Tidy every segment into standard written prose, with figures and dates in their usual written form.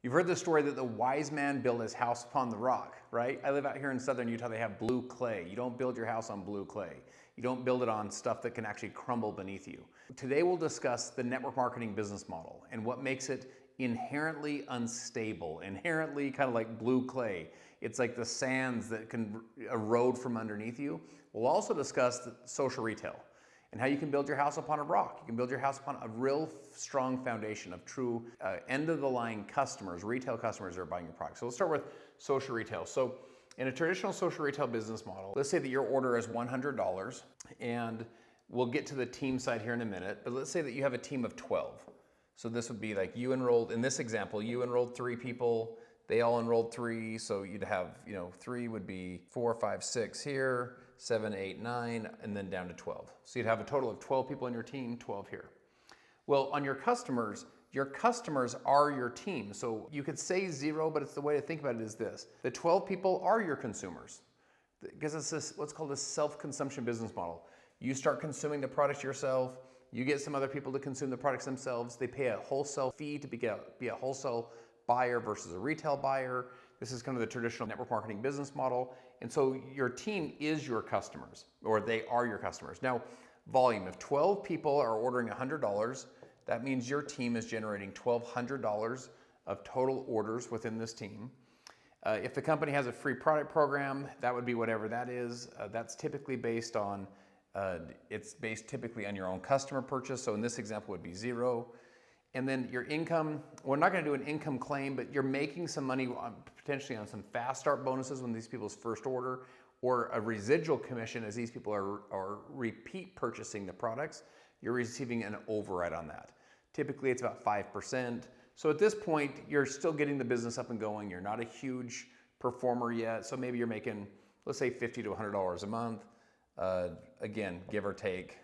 You've heard the story that the wise man built his house upon the rock, right? I live out here in southern Utah. They have blue clay. You don't build your house on blue clay. You don't build it on stuff that can actually crumble beneath you. Today we'll discuss the network marketing business model and what makes it inherently unstable, inherently kind of like blue clay. It's like the sands that can erode from underneath you. We'll also discuss the social retail and how you can build your house upon a rock. You can build your house upon a real strong foundation of true end-of-the-line customers, retail customers that are buying your product. So let's start with social retail. So in a traditional social retail business model, let's say that your order is $100, and we'll get to the team side here in a minute, but let's say that you have a team of 12. So this would be like you enrolled, in this example, you enrolled 3 people, they all enrolled 3, so you'd have, 3 would be 4, 5, 6 here, 7, 8, 9, and then down to 12. So you'd have a total of 12 people on your team, 12 here. Well, on your customers are your team. So you could say 0, but it's the way to think about it is this. The 12 people are your consumers because it's this, what's called a self-consumption business model. You start consuming the products yourself, you get some other people to consume the products themselves, they pay a wholesale fee to be a wholesale buyer versus a retail buyer. This is kind of the traditional network marketing business model. And so your team is your customers, or they are your customers. Now, volume, if 12 people are ordering $100, that means your team is generating $1,200 of total orders within this team. If the company has a free product program, that would be whatever that is. That's typically based on, it's based typically on your own customer purchase. So in this example would be 0. And then your income, we're not going to do an income claim, but you're making some money potentially on some fast start bonuses when these people's first order, or a residual commission as these people are repeat purchasing the products. You're receiving an override on that. Typically it's about 5%. So at this point, you're still getting the business up and going. You're not a huge performer yet. So maybe you're making, let's say $50 to $100 a month. Again, give or take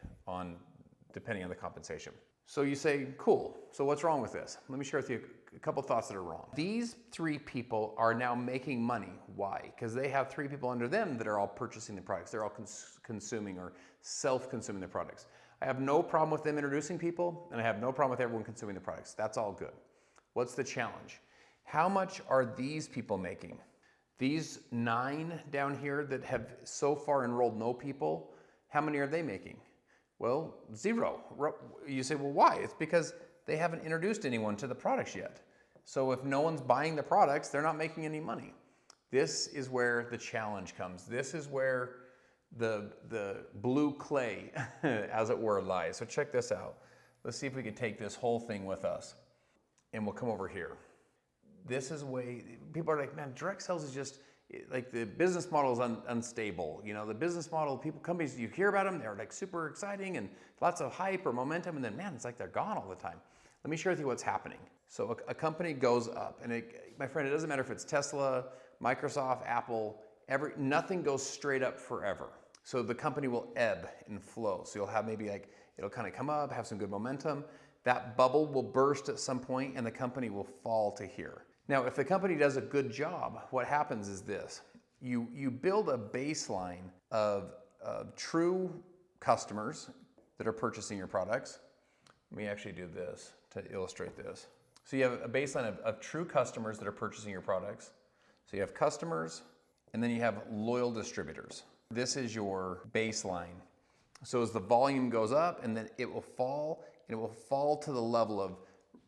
depending on the compensation. So you say, cool, so what's wrong with this? Let me share with you a couple thoughts that are wrong. These 3 people are now making money. Why? Because they have 3 people under them that are all purchasing the products. They're all consuming or self-consuming the products. I have no problem with them introducing people, and I have no problem with everyone consuming the products. That's all good. What's the challenge? How much are these people making? These 9 down here that have so far enrolled no people, how many are they making? Well, 0. You say, well, why? It's because they haven't introduced anyone to the products yet. So if no one's buying the products, they're not making any money. This is where the challenge comes. This is where the blue clay, as it were, lies. So check this out. Let's see if we can take this whole thing with us. And we'll come over here. This is people are like, man, direct sales is just, like the business model is unstable. The business model, companies, you hear about them, they're like super exciting and lots of hype or momentum, and then man, it's like they're gone all the time. Let me share with you what's happening. So a company goes up, and my friend, it doesn't matter if it's Tesla, Microsoft, Apple, nothing goes straight up forever. So the company will ebb and flow. So you'll have maybe it'll kind of come up, have some good momentum. That bubble will burst at some point and the company will fall to here. Now, if the company does a good job, what happens is this. You build a baseline of true customers that are purchasing your products. Let me actually do this to illustrate this. So you have a baseline of true customers that are purchasing your products. So you have customers, and then you have loyal distributors. This is your baseline. So as the volume goes up, and then it will fall, and it will fall to the level of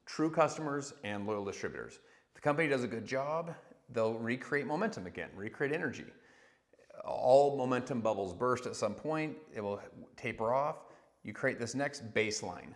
true customers and loyal distributors. The company does a good job, they'll recreate momentum again, recreate energy. All momentum bubbles burst at some point, it will taper off. You create this next baseline.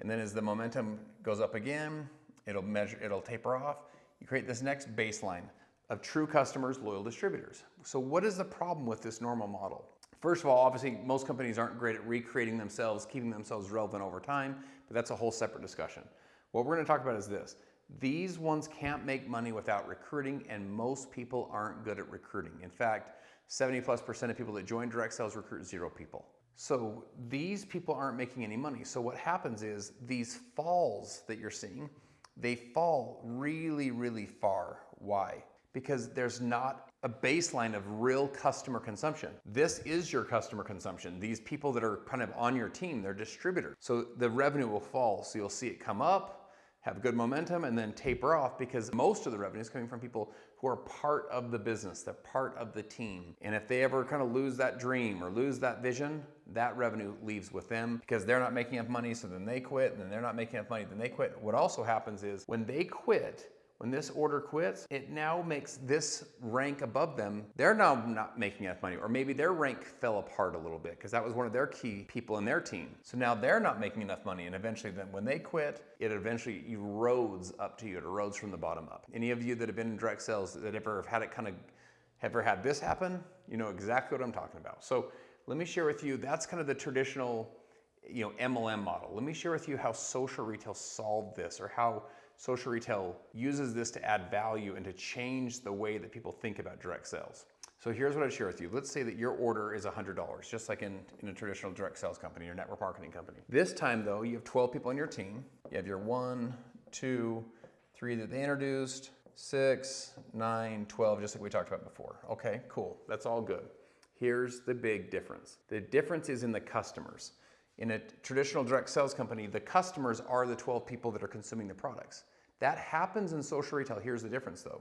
And then as the momentum goes up again, it'll taper off. You create this next baseline of true customers, loyal distributors. So what is the problem with this normal model? First of all, obviously most companies aren't great at recreating themselves, keeping themselves relevant over time, but that's a whole separate discussion. What we're gonna talk about is this. These ones can't make money without recruiting, and most people aren't good at recruiting. In fact, 70+% of people that join direct sales recruit 0 people. So these people aren't making any money. So what happens is these falls that you're seeing, they fall really, really far. Why? Because there's not a baseline of real customer consumption. This is your customer consumption. These people that are kind of on your team, they're distributors. So the revenue will fall. So you'll see it come up, have good momentum, and then taper off, because most of the revenue is coming from people who are part of the business, they're part of the team. And if they ever kind of lose that dream or lose that vision, that revenue leaves with them because they're not making enough money, so then they quit, and then they're not making enough money, then they quit. What also happens is when they quit, when this order quits, it now makes this rank above them, they're now not making enough money, or maybe their rank fell apart a little bit because that was one of their key people in their team. So now they're not making enough money, and eventually then when they quit, it eventually erodes up to you. It erodes from the bottom up. Any of you that have been in direct sales that ever have had it ever had this happen, you know exactly what I'm talking about. So let me share with you, that's kind of the traditional, MLM model. Let me share with you how social retail solved this, or how social retail uses this to add value and to change the way that people think about direct sales. So here's what I'd share with you. Let's say that your order is $100, just like in a traditional direct sales company or network marketing company. This time though, you have 12 people on your team. You have your 1, 2, 3 that they introduced, 6, 9, 12, just like we talked about before. Okay, cool, that's all good. Here's the big difference. The difference is in the customers. In a traditional direct sales company, the customers are the 12 people that are consuming the products. That happens in social retail. Here's the difference though.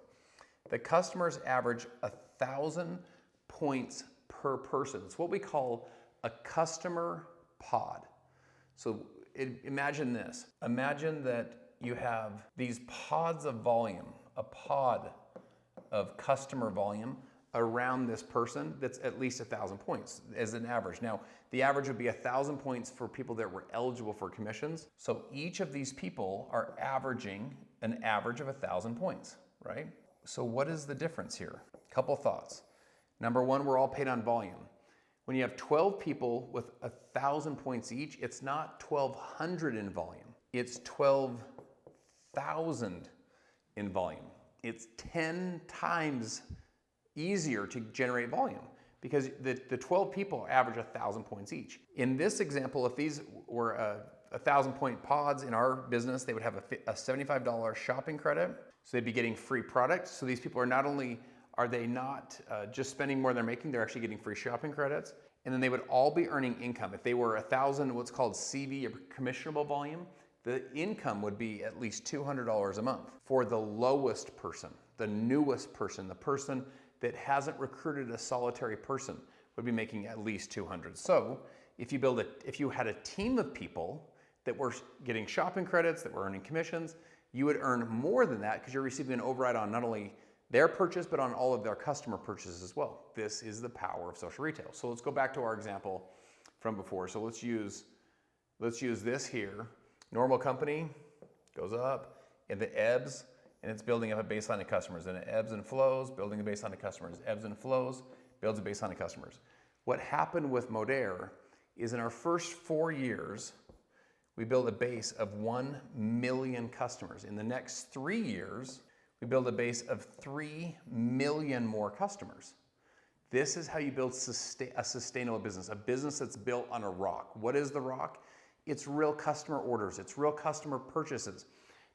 The customers average 1,000 points per person. It's what we call a customer pod. So imagine this. Imagine that you have these pods of volume, a pod of customer volume around this person that's at least 1,000 points as an average. Now, the average would be 1,000 points for people that were eligible for commissions. So each of these people are averaging an average of 1,000 points, right? So what is the difference here? Couple thoughts. Number one, we're all paid on volume. When you have 12 people with 1,000 points each, it's not 1,200 in volume. It's 12,000 in volume. It's 10 times easier to generate volume because the 12 people average 1,000 points each. In this example, if these were 1,000 point pods in our business, they would have a $75 shopping credit. So they'd be getting free product. So these people are not only, are they not just spending more than they're making, they're actually getting free shopping credits. And then they would all be earning income. If they were 1,000, what's called CV, or commissionable volume, the income would be at least $200 a month. For the lowest person, the newest person, the person that hasn't recruited a solitary person would be making at least 200. So if you had a team of people that were getting shopping credits, that were earning commissions, you would earn more than that because you're receiving an override on not only their purchase, but on all of their customer purchases as well. This is the power of social retail. So let's go back to our example from before. So let's use this here. Normal company goes up, and it ebbs, and it's building up a baseline of customers. And it ebbs and flows, building a baseline of customers. Ebbs and flows, builds a baseline of customers. What happened with Modere is in our first 4 years, we built a base of 1 million customers. In the next 3 years, we build a base of 3 million more customers. This is how you build a sustainable business, a business that's built on a rock. What is the rock? It's real customer orders. It's real customer purchases.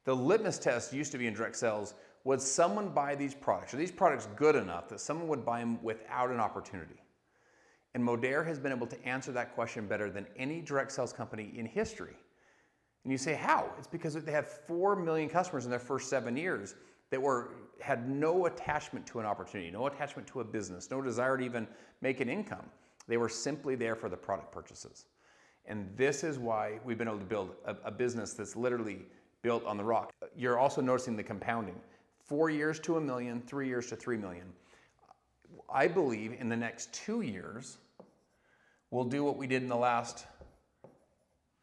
The litmus test used to be in direct sales, would someone buy these products? Are these products good enough that someone would buy them without an opportunity? And Modere has been able to answer that question better than any direct sales company in history. And you say, how? It's because they had 4 million customers in their first 7 years that had no attachment to an opportunity, no attachment to a business, no desire to even make an income. They were simply there for the product purchases. And this is why we've been able to build a business that's literally built on the rock. You're also noticing the compounding. 4 years to 1 million, 3 years to 3 million. I believe in the next 2 years, we'll do what we did in the last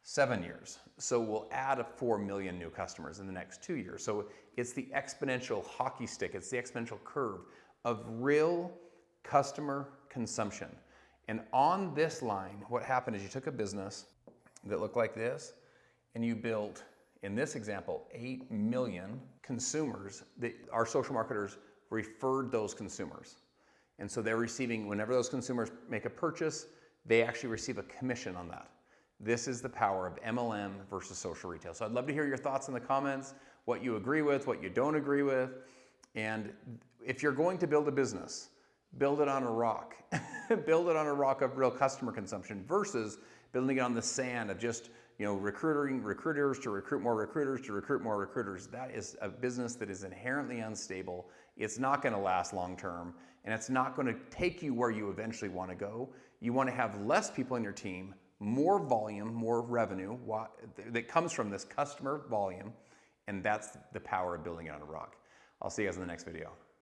7 years. So we'll add 4 million new customers in the next 2 years. So it's the exponential hockey stick. It's the exponential curve of real customer consumption. And on this line, what happened is you took a business that looked like this, and you built, in this example, 8 million consumers that our social marketers referred those consumers. And so they're receiving, whenever those consumers make a purchase, they actually receive a commission on that. This is the power of MLM versus social retail. So I'd love to hear your thoughts in the comments, what you agree with, what you don't agree with. And if you're going to build a business, build it on a rock. Build it on a rock of real customer consumption versus building it on the sand of just recruiting recruiters to recruit more recruiters to recruit more recruiters. That is a business that is inherently unstable. It's not going to last long term, and it's not going to take you where you eventually want to go. You want to have less people in your team, more volume, more revenue that comes from this customer volume, and that's the power of building it on a rock. I'll see you guys in the next video.